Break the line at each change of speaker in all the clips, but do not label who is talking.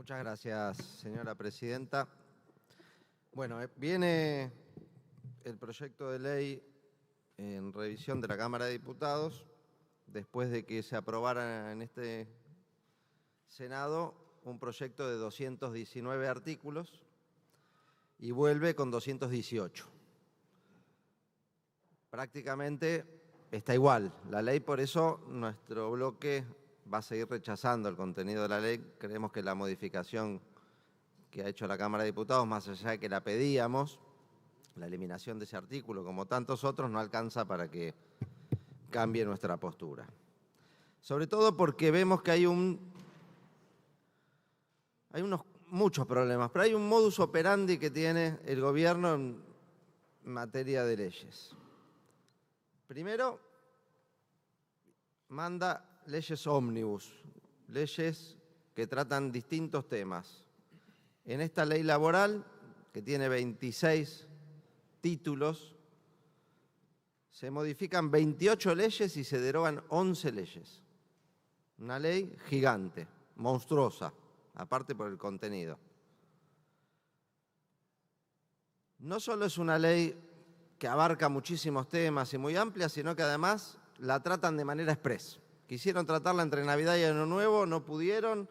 Muchas gracias, señora presidenta. Bueno, viene el proyecto de ley en revisión de la Cámara de Diputados, después de que se aprobara en este Senado un proyecto de 219 artículos y vuelve con 218. Prácticamente está igual la ley, por eso nuestro bloque va a seguir rechazando el contenido de la ley. Creemos que la modificación que ha hecho la Cámara de Diputados, más allá de que la pedíamos, la eliminación de ese artículo, como tantos otros, no alcanza para que cambie nuestra postura. Sobre todo porque vemos que hay muchos problemas, pero hay un modus operandi que tiene el gobierno en materia de leyes. Primero, manda leyes ómnibus, leyes que tratan distintos temas. En esta ley laboral, que tiene 26 títulos, se modifican 28 leyes y se derogan 11 leyes. Una ley gigante, monstruosa, aparte por el contenido. No solo es una ley que abarca muchísimos temas y muy amplia, sino que además la tratan de manera exprés. Quisieron tratarla entre Navidad y Año Nuevo, no pudieron.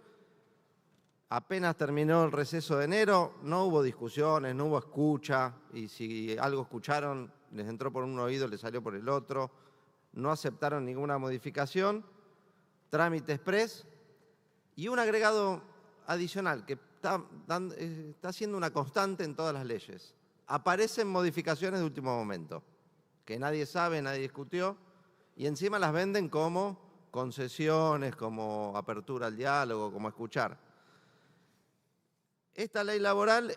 Apenas terminó el receso de enero, no hubo discusiones, no hubo escucha, y si algo escucharon, les entró por un oído, les salió por el otro. No aceptaron ninguna modificación, trámite exprés y un agregado adicional que está siendo una constante en todas las leyes. Aparecen modificaciones de último momento, que nadie sabe, nadie discutió, y encima las venden como concesiones, como apertura al diálogo, como escuchar. Esta ley laboral,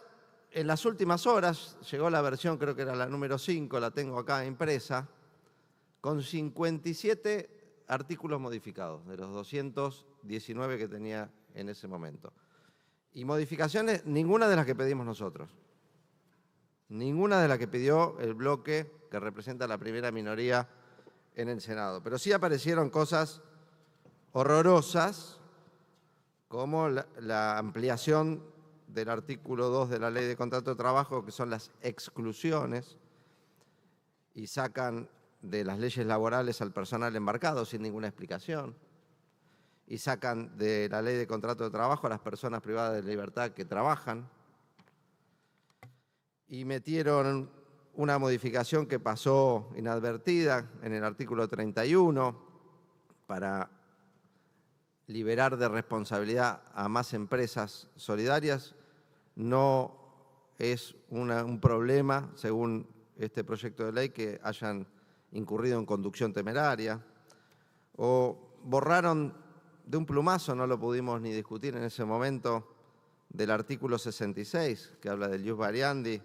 en las últimas horas, llegó la versión, creo que era la número 5, la tengo acá impresa, con 57 artículos modificados, de los 219 que tenía en ese momento. Y modificaciones, ninguna de las que pedimos nosotros. Ninguna de las que pidió el bloque que representa la primera minoría en el Senado. Pero sí aparecieron cosas horrorosas, como la ampliación del artículo 2 de la Ley de Contrato de Trabajo, que son las exclusiones, y sacan de las leyes laborales al personal embarcado sin ninguna explicación, y sacan de la Ley de Contrato de Trabajo a las personas privadas de libertad que trabajan, y metieron una modificación que pasó inadvertida en el artículo 31 para liberar de responsabilidad a más empresas solidarias. No es un problema, según este proyecto de ley, que hayan incurrido en conducción temeraria. O borraron de un plumazo, no lo pudimos ni discutir en ese momento, del artículo 66, que habla del ius variandi,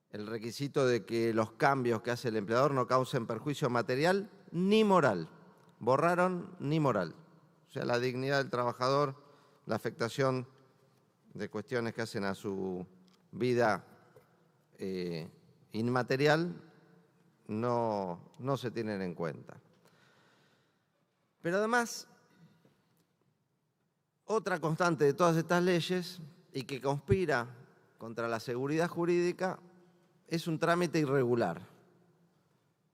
el requisito de que los cambios que hace el empleador no causen perjuicio material ni moral. Borraron ni moral. O sea, la dignidad del trabajador, la afectación de cuestiones que hacen a su vida inmaterial, no se tienen en cuenta. Pero además, otra constante de todas estas leyes y que conspira contra la seguridad jurídica es un trámite irregular.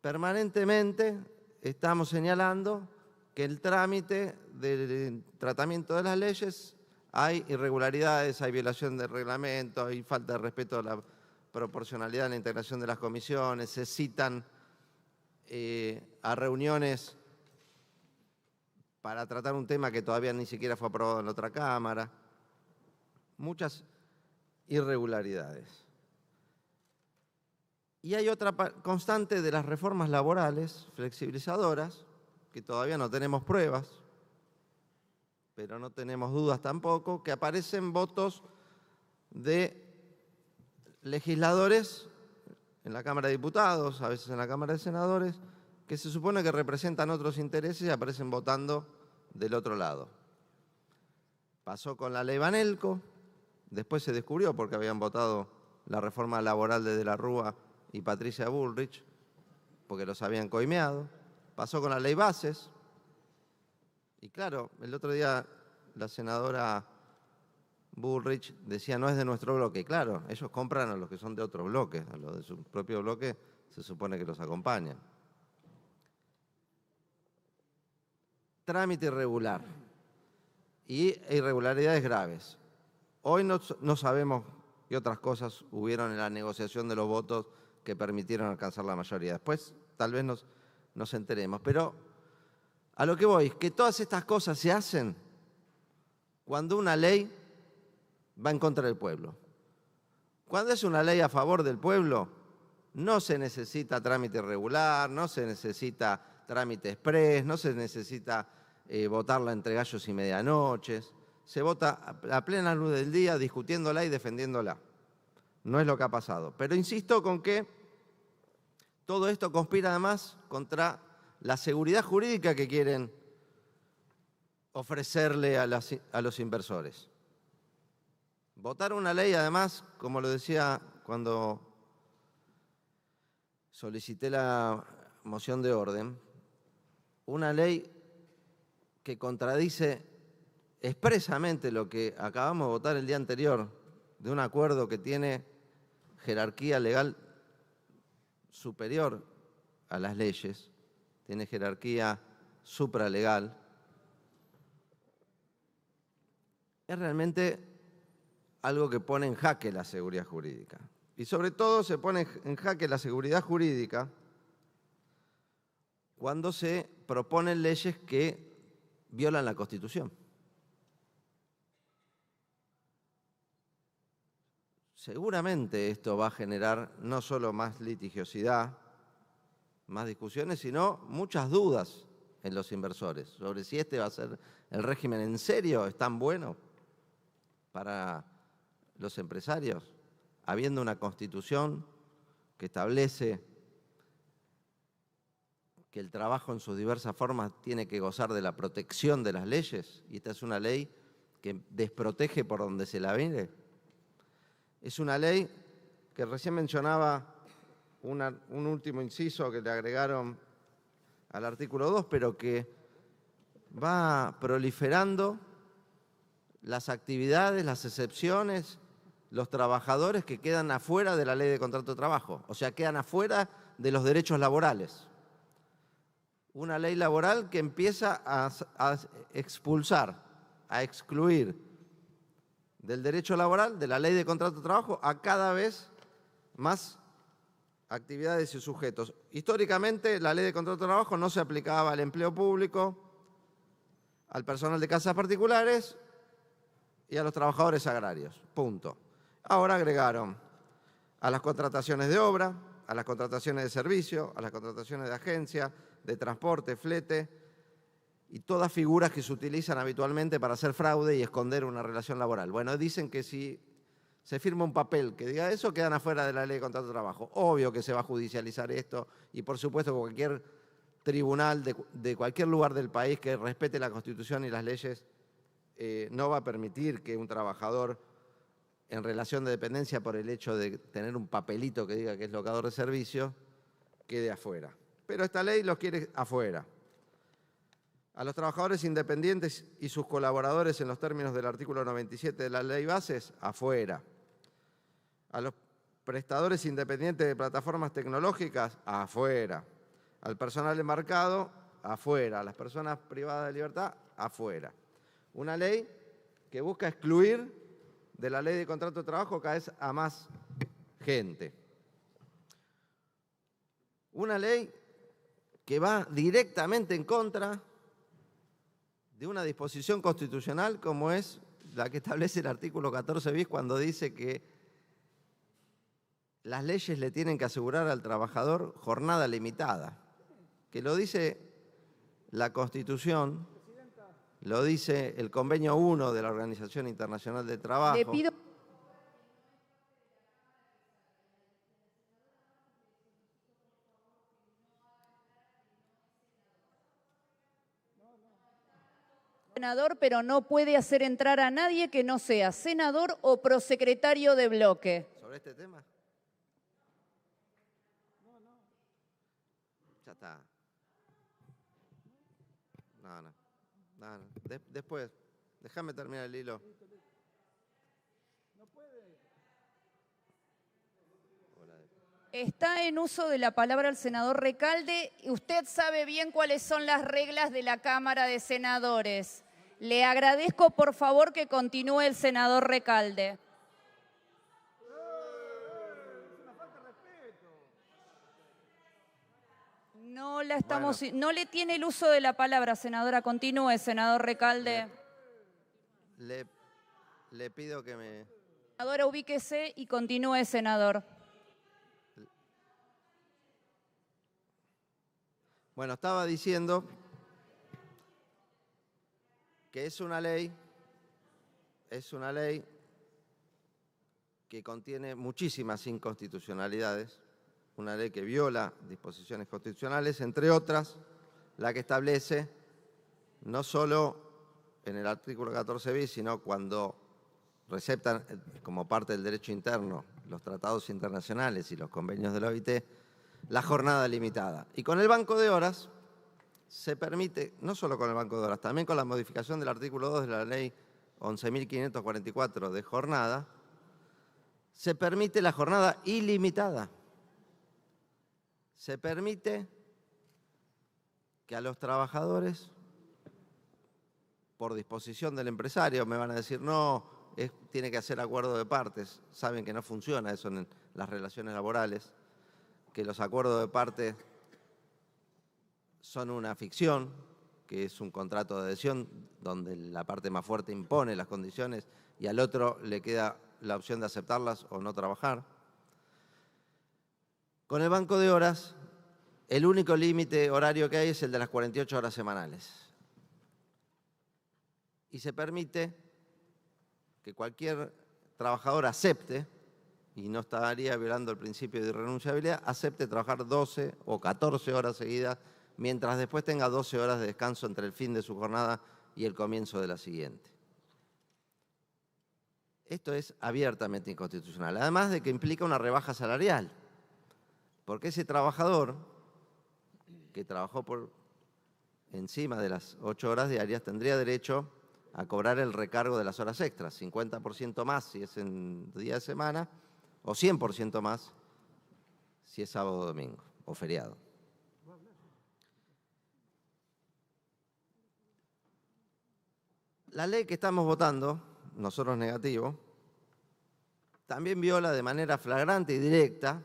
Permanentemente estamos señalando que el trámite del tratamiento de las leyes hay irregularidades, hay violación del reglamento, hay falta de respeto a la proporcionalidad en la integración de las comisiones, se citan a reuniones para tratar un tema que todavía ni siquiera fue aprobado en otra Cámara. Muchas irregularidades. Y hay otra constante de las reformas laborales flexibilizadoras, que todavía no tenemos pruebas, pero no tenemos dudas tampoco, que aparecen votos de legisladores en la Cámara de Diputados, a veces en la Cámara de Senadores, que se supone que representan otros intereses y aparecen votando del otro lado. Pasó con la ley Banelco, después se descubrió porque habían votado la reforma laboral de la Rúa y Patricia Bullrich, porque los habían coimeado. Pasó con la ley Bases. Y claro, el otro día la senadora Bullrich decía, no es de nuestro bloque. Claro, ellos compran a los que son de otros bloques, a los de su propio bloque se supone que los acompañan. Trámite irregular y irregularidades graves. Hoy no sabemos qué otras cosas hubieron en la negociación de los votos que permitieron alcanzar la mayoría. Después tal vez nos enteremos. Pero a lo que voy, que todas estas cosas se hacen cuando una ley va en contra del pueblo. Cuando es una ley a favor del pueblo, no se necesita trámite irregular, no se necesita trámite exprés, no se necesita votarla entre gallos y medianoches. Se vota a plena luz del día discutiéndola y defendiéndola. No es lo que ha pasado. Pero insisto con que todo esto conspira además contra la seguridad jurídica que quieren ofrecerle a los inversores. Votar una ley, además, como lo decía cuando solicité la moción de orden, una ley que contradice expresamente lo que acabamos de votar el día anterior, de un acuerdo que tiene jerarquía legal superior a las leyes, tiene jerarquía supralegal, es realmente algo que pone en jaque la seguridad jurídica. Y sobre todo se pone en jaque la seguridad jurídica cuando se proponen leyes que violan la Constitución. Seguramente esto va a generar no solo más litigiosidad, más discusiones, sino muchas dudas en los inversores sobre si este va a ser el régimen en serio, es tan bueno para los empresarios, habiendo una Constitución que establece que el trabajo en sus diversas formas tiene que gozar de la protección de las leyes, y esta es una ley que desprotege por donde se la mire. Es una ley que recién mencionaba un último inciso que le agregaron al artículo 2, pero que va proliferando las actividades, las excepciones, los trabajadores que quedan afuera de la ley de contrato de trabajo, o sea, quedan afuera de los derechos laborales. Una ley laboral que empieza a expulsar, a excluir del derecho laboral, de la ley de contrato de trabajo, a cada vez más actividades y sujetos. Históricamente, la ley de contrato de trabajo no se aplicaba al empleo público, al personal de casas particulares y a los trabajadores agrarios. Punto. Ahora agregaron a las contrataciones de obra, a las contrataciones de servicio, a las contrataciones de agencia, de transporte, flete y todas figuras que se utilizan habitualmente para hacer fraude y esconder una relación laboral. Bueno, dicen que si se firma un papel que diga eso, quedan afuera de la ley de contrato de trabajo. Obvio que se va a judicializar esto y por supuesto cualquier tribunal de cualquier lugar del país que respete la Constitución y las leyes no va a permitir que un trabajador en relación de dependencia por el hecho de tener un papelito que diga que es locador de servicio quede afuera. Pero esta ley los quiere afuera. A los trabajadores independientes y sus colaboradores en los términos del artículo 97 de la Ley Bases, afuera. A los prestadores independientes de plataformas tecnológicas, afuera. Al personal embarcado, afuera. A las personas privadas de libertad, afuera. Una ley que busca excluir de la ley de contrato de trabajo cada vez a más gente. Una ley que va directamente en contra de una disposición constitucional como es la que establece el artículo 14 bis cuando dice que las leyes le tienen que asegurar al trabajador jornada limitada, que lo dice la Constitución, lo dice el Convenio 1 de la Organización Internacional del Trabajo.
Le pido... senador, pero no puede hacer entrar a nadie que no sea senador o prosecretario de bloque.
¿Sobre este tema? Ya está. No. Después, déjame terminar el hilo.
Está en uso de la palabra el senador Recalde. Usted sabe bien cuáles son las reglas de la Cámara de Senadores. Le agradezco, por favor, que continúe el senador Recalde. No le tiene el uso de la palabra, senadora. Continúe, senador Recalde.
Le pido que me...
Senadora, ubíquese y continúe, senador.
Bueno, estaba diciendo que es una ley que contiene muchísimas inconstitucionalidades, una ley que viola disposiciones constitucionales, entre otras, la que establece no solo en el artículo 14 bis, sino cuando receptan como parte del derecho interno los tratados internacionales y los convenios de la OIT, la jornada limitada. Y con el banco de horas se permite, no solo con el banco de horas, también con la modificación del artículo 2 de la ley 11.544 de jornada, se permite la jornada ilimitada. Se permite que a los trabajadores, por disposición del empresario, me van a decir, no, tiene que hacer acuerdo de partes. Saben que no funciona eso en las relaciones laborales, que los acuerdos de partes son una ficción, que es un contrato de adhesión donde la parte más fuerte impone las condiciones y al otro le queda la opción de aceptarlas o no trabajar. Con el banco de horas, el único límite horario que hay es el de las 48 horas semanales. Y se permite que cualquier trabajador acepte, y no estaría violando el principio de irrenunciabilidad, acepte trabajar 12 o 14 horas seguidas, mientras después tenga 12 horas de descanso entre el fin de su jornada y el comienzo de la siguiente. Esto es abiertamente inconstitucional, además de que implica una rebaja salarial, porque ese trabajador que trabajó por encima de las 8 horas diarias tendría derecho a cobrar el recargo de las horas extras, 50% más si es en día de semana o 100% más si es sábado o domingo o feriado. La ley que estamos votando, nosotros negativo, también viola de manera flagrante y directa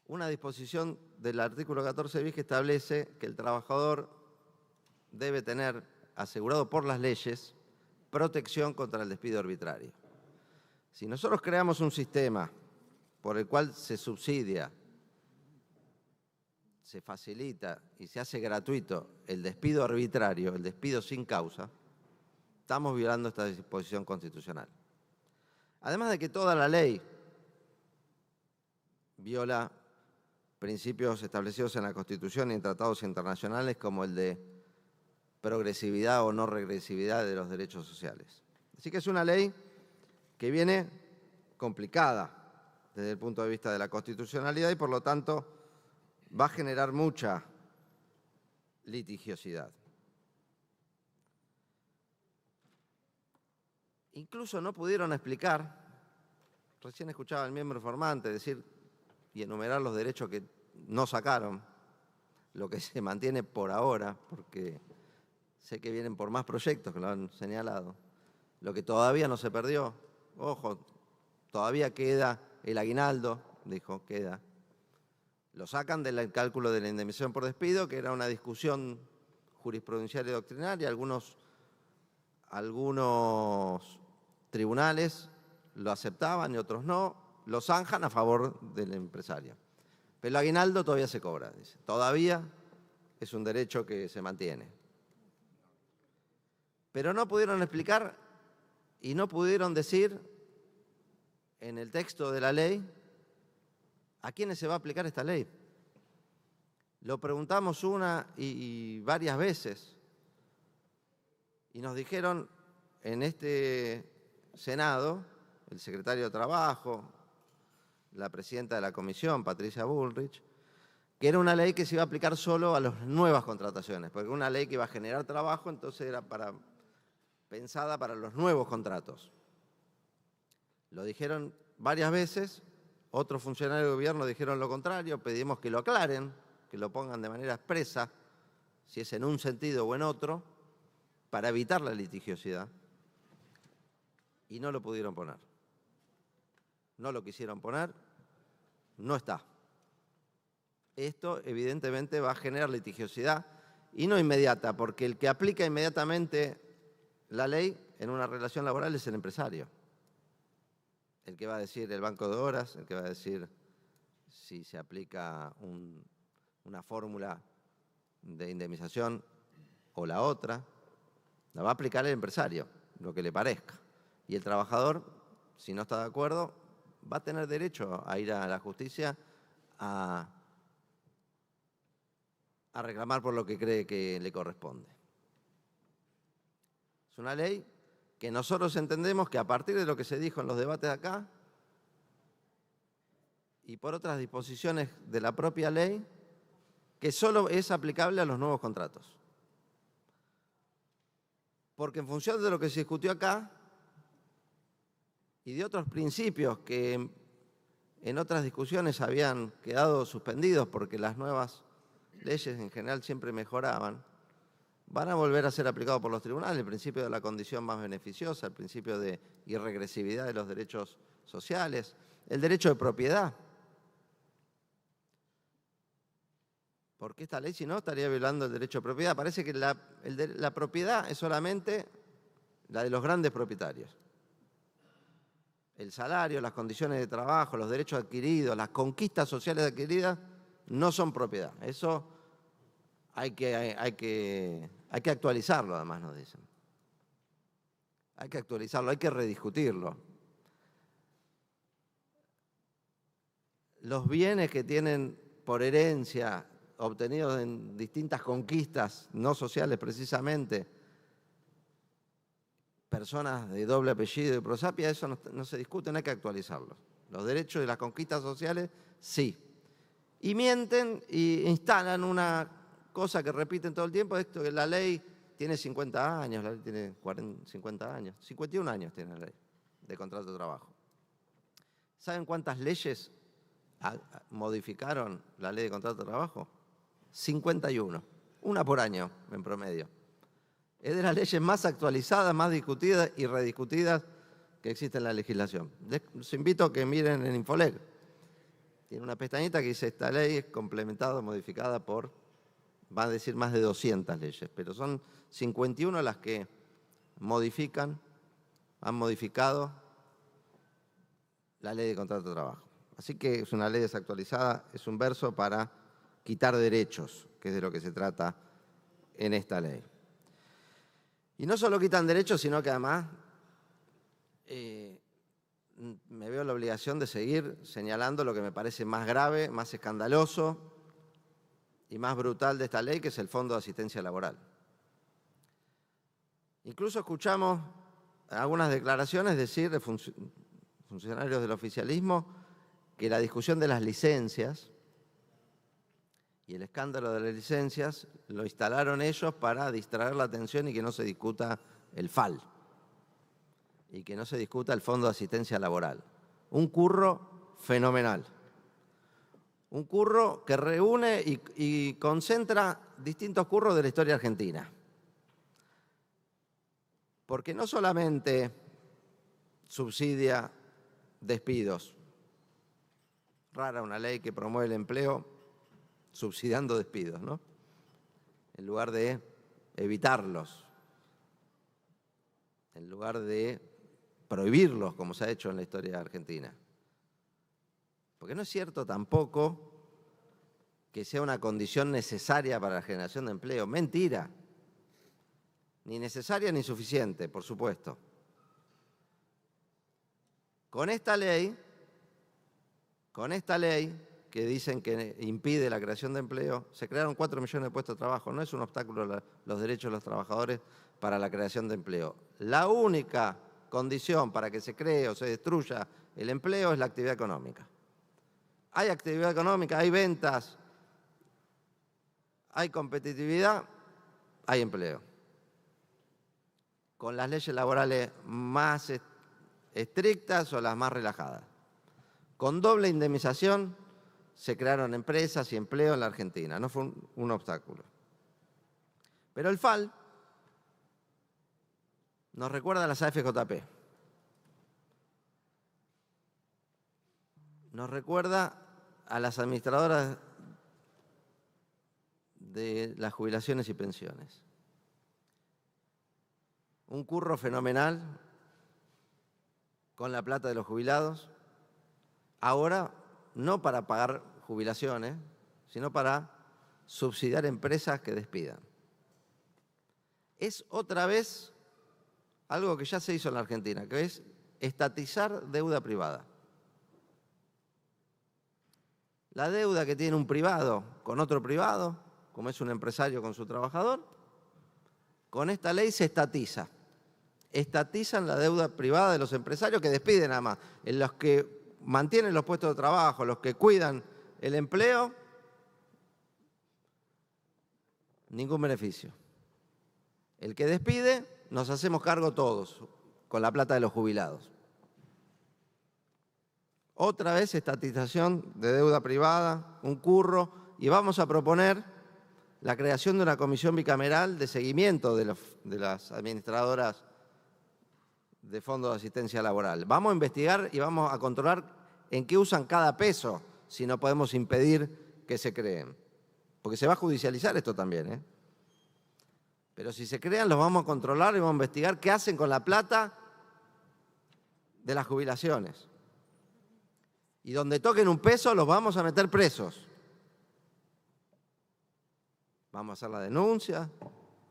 una disposición del artículo 14 bis que establece que el trabajador debe tener asegurado por las leyes protección contra el despido arbitrario. Si nosotros creamos un sistema por el cual se subsidia, se facilita y se hace gratuito el despido arbitrario, el despido sin causa, estamos violando esta disposición constitucional. Además de que toda la ley viola principios establecidos en la Constitución y en tratados internacionales como el de progresividad o no regresividad de los derechos sociales. Así que es una ley que viene complicada desde el punto de vista de la constitucionalidad y por lo tanto va a generar mucha litigiosidad. Incluso no pudieron explicar, recién escuchaba al miembro informante decir y enumerar los derechos que no sacaron, lo que se mantiene por ahora, porque sé que vienen por más proyectos que lo han señalado, lo que todavía no se perdió, ojo, todavía queda el aguinaldo, dijo, queda. Lo sacan del cálculo de la indemnización por despido, que era una discusión jurisprudencial y doctrinaria. Algunos tribunales lo aceptaban y otros no. Lo zanjan a favor del empresario. Pero el aguinaldo todavía se cobra, dice. Todavía es un derecho que se mantiene. Pero no pudieron explicar y no pudieron decir en el texto de la ley ¿a quiénes se va a aplicar esta ley? Lo preguntamos una y varias veces y nos dijeron en este Senado, el secretario de Trabajo, la presidenta de la comisión, Patricia Bullrich, que era una ley que se iba a aplicar solo a las nuevas contrataciones, porque era una ley que iba a generar trabajo, entonces era pensada para los nuevos contratos. Lo dijeron varias veces, otros funcionarios del gobierno dijeron lo contrario, pedimos que lo aclaren, que lo pongan de manera expresa, si es en un sentido o en otro, para evitar la litigiosidad. Y no lo pudieron poner. No lo quisieron poner, no está. Esto evidentemente va a generar litigiosidad y no inmediata, porque el que aplica inmediatamente la ley en una relación laboral es el empresario. El que va a decir el banco de horas, el que va a decir si se aplica una fórmula de indemnización o la otra, la va a aplicar el empresario, lo que le parezca. Y el trabajador, si no está de acuerdo, va a tener derecho a ir a la justicia a reclamar por lo que cree que le corresponde. Es una ley que nosotros entendemos que a partir de lo que se dijo en los debates acá y por otras disposiciones de la propia ley, que solo es aplicable a los nuevos contratos. Porque en función de lo que se discutió acá y de otros principios que en otras discusiones habían quedado suspendidos porque las nuevas leyes en general siempre mejoraban, van a volver a ser aplicados por los tribunales, el principio de la condición más beneficiosa, el principio de irregresividad de los derechos sociales, el derecho de propiedad. Porque esta ley, si no, estaría violando el derecho de propiedad. Parece que la propiedad es solamente la de los grandes propietarios. El salario, las condiciones de trabajo, los derechos adquiridos, las conquistas sociales adquiridas no son propiedad. Eso hay que actualizarlo, además nos dicen. Hay que actualizarlo, hay que rediscutirlo. Los bienes que tienen por herencia, obtenidos en distintas conquistas, no sociales precisamente, personas de doble apellido y prosapia, eso no se discute, no hay que actualizarlos. Los derechos de las conquistas sociales, sí. Y mienten e instalan una cosa que repiten todo el tiempo, esto que la ley tiene 50 años, la ley tiene 50 años, 51 años tiene la ley de contrato de trabajo. ¿Saben cuántas leyes modificaron la ley de contrato de trabajo? 51, una por año en promedio. Es de las leyes más actualizadas, más discutidas y rediscutidas que existen en la legislación. Les invito a que miren en Infoleg. Tiene una pestañita que dice esta ley es complementada, modificada por, va a decir más de 200 leyes, pero son 51 las que han modificado la ley de contrato de trabajo. Así que es una ley desactualizada, es un verso para quitar derechos, que es de lo que se trata en esta ley. Y no solo quitan derechos, sino que además me veo la obligación de seguir señalando lo que me parece más grave, más escandaloso y más brutal de esta ley, que es el Fondo de Asistencia Laboral. Incluso escuchamos algunas declaraciones decir de funcionarios del oficialismo que la discusión de las licencias y el escándalo de las licencias lo instalaron ellos para distraer la atención y que no se discuta el FAL y que no se discuta el Fondo de Asistencia Laboral. Un curro fenomenal. Un curro que reúne y concentra distintos curros de la historia argentina. Porque no solamente subsidia despidos, rara una ley que promueve el empleo subsidiando despidos, ¿no? En lugar de evitarlos, en lugar de prohibirlos, como se ha hecho en la historia argentina. Porque no es cierto tampoco que sea una condición necesaria para la generación de empleo. Mentira. Ni necesaria ni suficiente, por supuesto. Con esta ley que dicen que impide la creación de empleo, se crearon 4 millones de puestos de trabajo. No es un obstáculo los derechos de los trabajadores para la creación de empleo. La única condición para que se cree o se destruya el empleo es la actividad económica. Hay actividad económica, hay ventas, hay competitividad, hay empleo. Con las leyes laborales más estrictas o las más relajadas. Con doble indemnización se crearon empresas y empleo en la Argentina, no fue un obstáculo. Pero el FAL nos recuerda a las AFJP. Nos recuerda a las administradoras de las jubilaciones y pensiones. Un curro fenomenal con la plata de los jubilados, ahora no para pagar jubilaciones, sino para subsidiar empresas que despidan. Es otra vez algo que ya se hizo en la Argentina, que es estatizar deuda privada. La deuda que tiene un privado con otro privado, como es un empresario con su trabajador, con esta ley se estatiza. Estatizan la deuda privada de los empresarios que despiden nada más. En los que mantienen los puestos de trabajo, los que cuidan el empleo, ningún beneficio. El que despide, nos hacemos cargo todos, con la plata de los jubilados. Otra vez estatización de deuda privada, un curro, y vamos a proponer la creación de una comisión bicameral de seguimiento de las administradoras de fondos de asistencia laboral. Vamos a investigar y vamos a controlar en qué usan cada peso, si no podemos impedir que se creen. Porque se va a judicializar esto también, ¿eh? Pero si se crean, los vamos a controlar y vamos a investigar qué hacen con la plata de las jubilaciones. Y donde toquen un peso, los vamos a meter presos. Vamos a hacer la denuncia,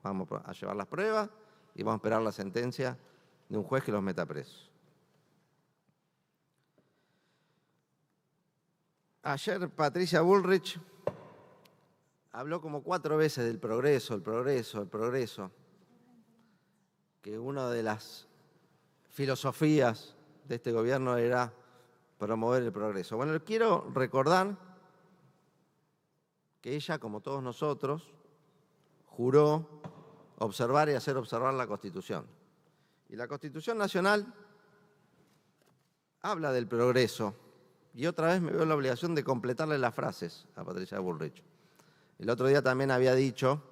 vamos a llevar las pruebas y vamos a esperar la sentencia de un juez que los meta presos. Ayer Patricia Bullrich habló como 4 veces del progreso, el progreso, el progreso, que una de las filosofías de este gobierno era promover el progreso. Bueno, quiero recordar que ella, como todos nosotros, juró observar y hacer observar la Constitución. Y la Constitución Nacional habla del progreso. Y otra vez me veo la obligación de completarle las frases a Patricia Bullrich. El otro día también había dicho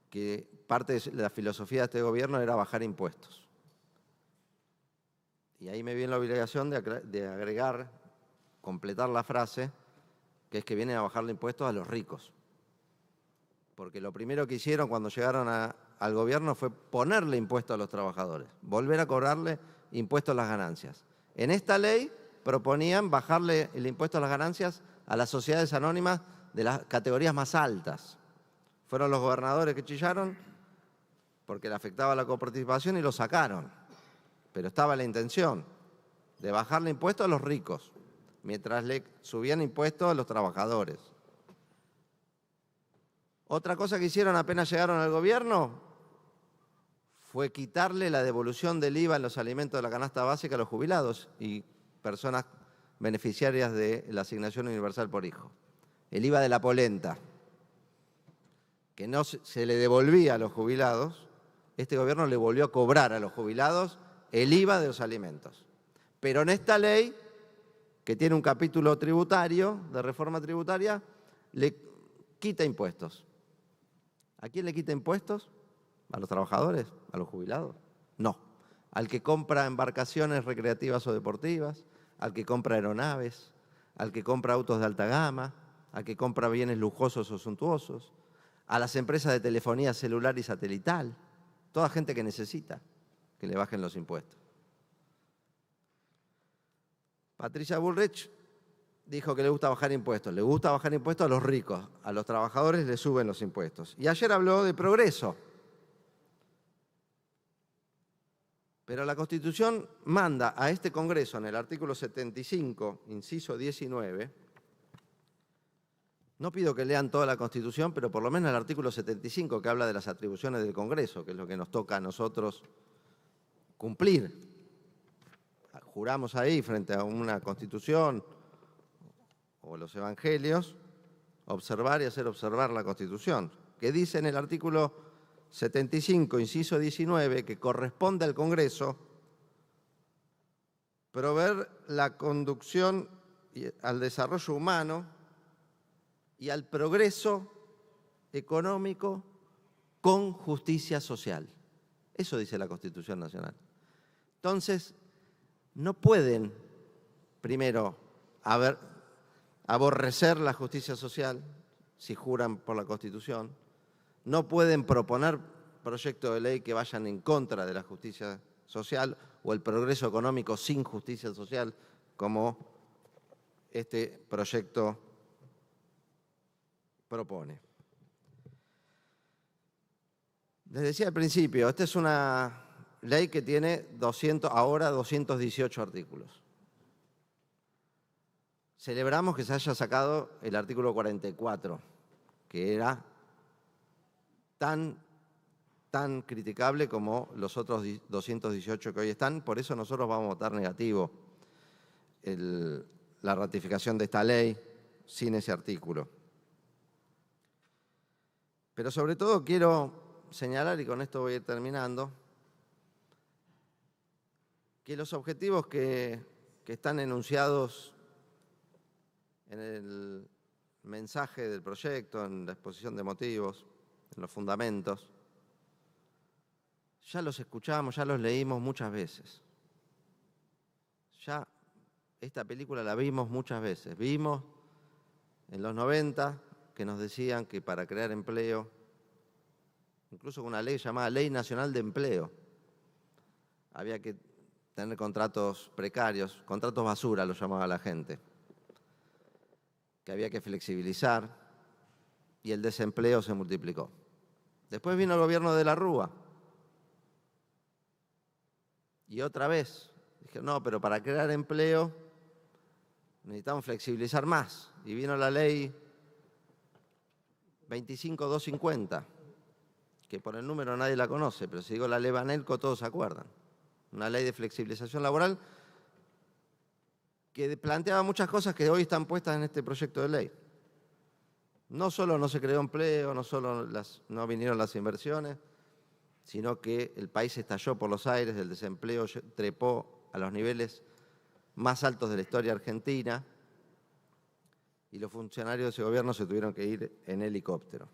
que parte de la filosofía de este gobierno era bajar impuestos. Y ahí me viene la obligación de agregar, completar la frase, que es que vienen a bajarle impuestos a los ricos. Porque lo primero que hicieron cuando llegaron al gobierno fue ponerle impuestos a los trabajadores, volver a cobrarle impuestos a las ganancias. En esta ley proponían bajarle el impuesto a las ganancias a las sociedades anónimas de las categorías más altas. Fueron los gobernadores que chillaron porque le afectaba la coparticipación y lo sacaron. Pero estaba la intención de bajarle impuestos a los ricos, mientras le subían impuestos a los trabajadores. Otra cosa que hicieron apenas llegaron al gobierno fue quitarle la devolución del IVA en los alimentos de la canasta básica a los jubilados y personas beneficiarias de la asignación universal por hijo. El IVA de la polenta, que no se le devolvía a los jubilados, este gobierno le volvió a cobrar a los jubilados el IVA de los alimentos. Pero en esta ley, que tiene un capítulo tributario, de reforma tributaria, le quita impuestos. ¿A quién le quita impuestos? ¿A los trabajadores? ¿A los jubilados? No. Al que compra embarcaciones recreativas o deportivas, al que compra aeronaves, al que compra autos de alta gama, al que compra bienes lujosos o suntuosos, a las empresas de telefonía celular y satelital, toda gente que necesita que le bajen los impuestos. Patricia Bullrich dijo que le gusta bajar impuestos a los ricos, a los trabajadores le suben los impuestos. Y ayer habló de progreso. Pero la Constitución manda a este Congreso, en el artículo 75, inciso 19, no pido que lean toda la Constitución, pero por lo menos el artículo 75, que habla de las atribuciones del Congreso, que es lo que nos toca a nosotros cumplir. Juramos ahí frente a una Constitución o los evangelios, observar y hacer observar la Constitución, que dice en el artículo 75, inciso 19, que corresponde al Congreso proveer la conducción al desarrollo humano y al progreso económico con justicia social. Eso dice la Constitución Nacional. Entonces, no pueden, primero, aborrecer la justicia social si juran por la Constitución, no pueden proponer proyectos de ley que vayan en contra de la justicia social o el progreso económico sin justicia social, como este proyecto propone. Les decía al principio, esta es una ley que tiene ahora 218 artículos. Celebramos que se haya sacado el artículo 44, que era tan criticable como los otros 218 que hoy están. Por eso nosotros vamos a votar negativo la ratificación de esta ley sin ese artículo. Pero sobre todo quiero señalar, y con esto voy a ir terminando, que los objetivos que están enunciados en el mensaje del proyecto, en la exposición de motivos, en los fundamentos, ya los escuchamos, ya los leímos muchas veces. Ya esta película la vimos muchas veces. Vimos en los 90 que nos decían que para crear empleo, incluso con una ley llamada Ley Nacional de Empleo, había que tener contratos precarios, contratos basura lo llamaba la gente, que había que flexibilizar, y el desempleo se multiplicó. Después vino el gobierno de la Rúa, y otra vez dije, no, pero para crear empleo necesitamos flexibilizar más, y vino la ley 25250, que por el número nadie la conoce, pero si digo la ley Banelco todos se acuerdan. Una ley de flexibilización laboral que planteaba muchas cosas que hoy están puestas en este proyecto de ley. No solo no se creó empleo, no solo no vinieron las inversiones, sino que el país estalló por los aires, el desempleo trepó a los niveles más altos de la historia argentina y los funcionarios de ese gobierno se tuvieron que ir en helicóptero,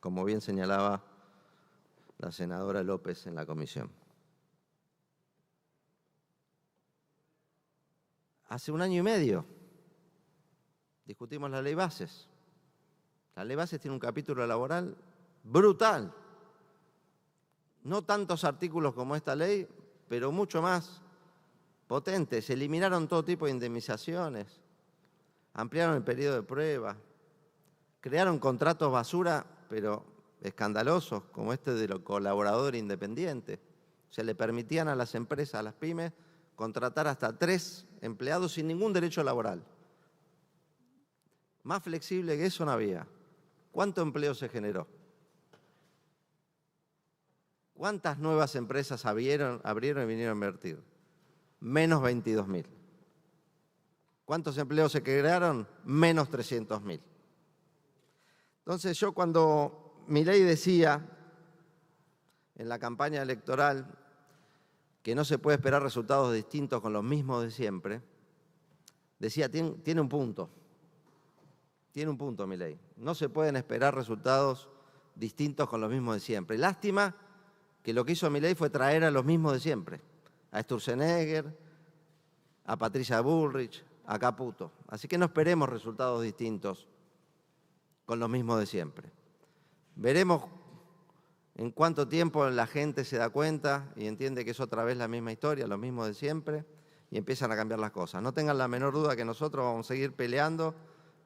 como bien señalaba la senadora López en la comisión. Hace 1 año y medio discutimos la ley Bases. La ley Bases tiene un capítulo laboral brutal. No tantos artículos como esta ley, pero mucho más potente. Se eliminaron todo tipo de indemnizaciones, ampliaron el periodo de prueba, crearon contratos basura, pero escandalosos, como este de los colaboradores independientes. O sea, le permitían a las empresas, a las pymes, contratar hasta 3 empleados sin ningún derecho laboral. Más flexible que eso no había. ¿Cuánto empleo se generó? ¿Cuántas nuevas empresas abrieron y vinieron a invertir? Menos 22.000. ¿Cuántos empleos se crearon? Menos 300.000. Entonces yo cuando Milei decía en la campaña electoral que no se puede esperar resultados distintos con los mismos de siempre, decía, tiene un punto. Tiene un punto, Milei. No se pueden esperar resultados distintos con los mismos de siempre. Lástima que lo que hizo Milei fue traer a los mismos de siempre, a Sturzenegger, a Patricia Bullrich, a Caputo. Así que no esperemos resultados distintos con los mismos de siempre. Veremos en cuánto tiempo la gente se da cuenta y entiende que es otra vez la misma historia, lo mismo de siempre, y empiezan a cambiar las cosas. No tengan la menor duda que nosotros vamos a seguir peleando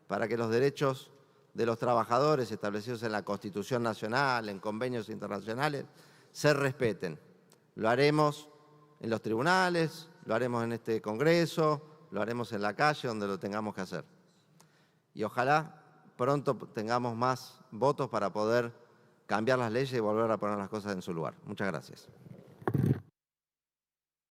para que los derechos de los trabajadores establecidos en la Constitución Nacional, en convenios internacionales, se respeten. Lo haremos en los tribunales, lo haremos en este Congreso, lo haremos en la calle, donde lo tengamos que hacer. Y ojalá pronto tengamos más votos para poder cambiar las leyes y volver a poner las cosas en su lugar. Muchas gracias.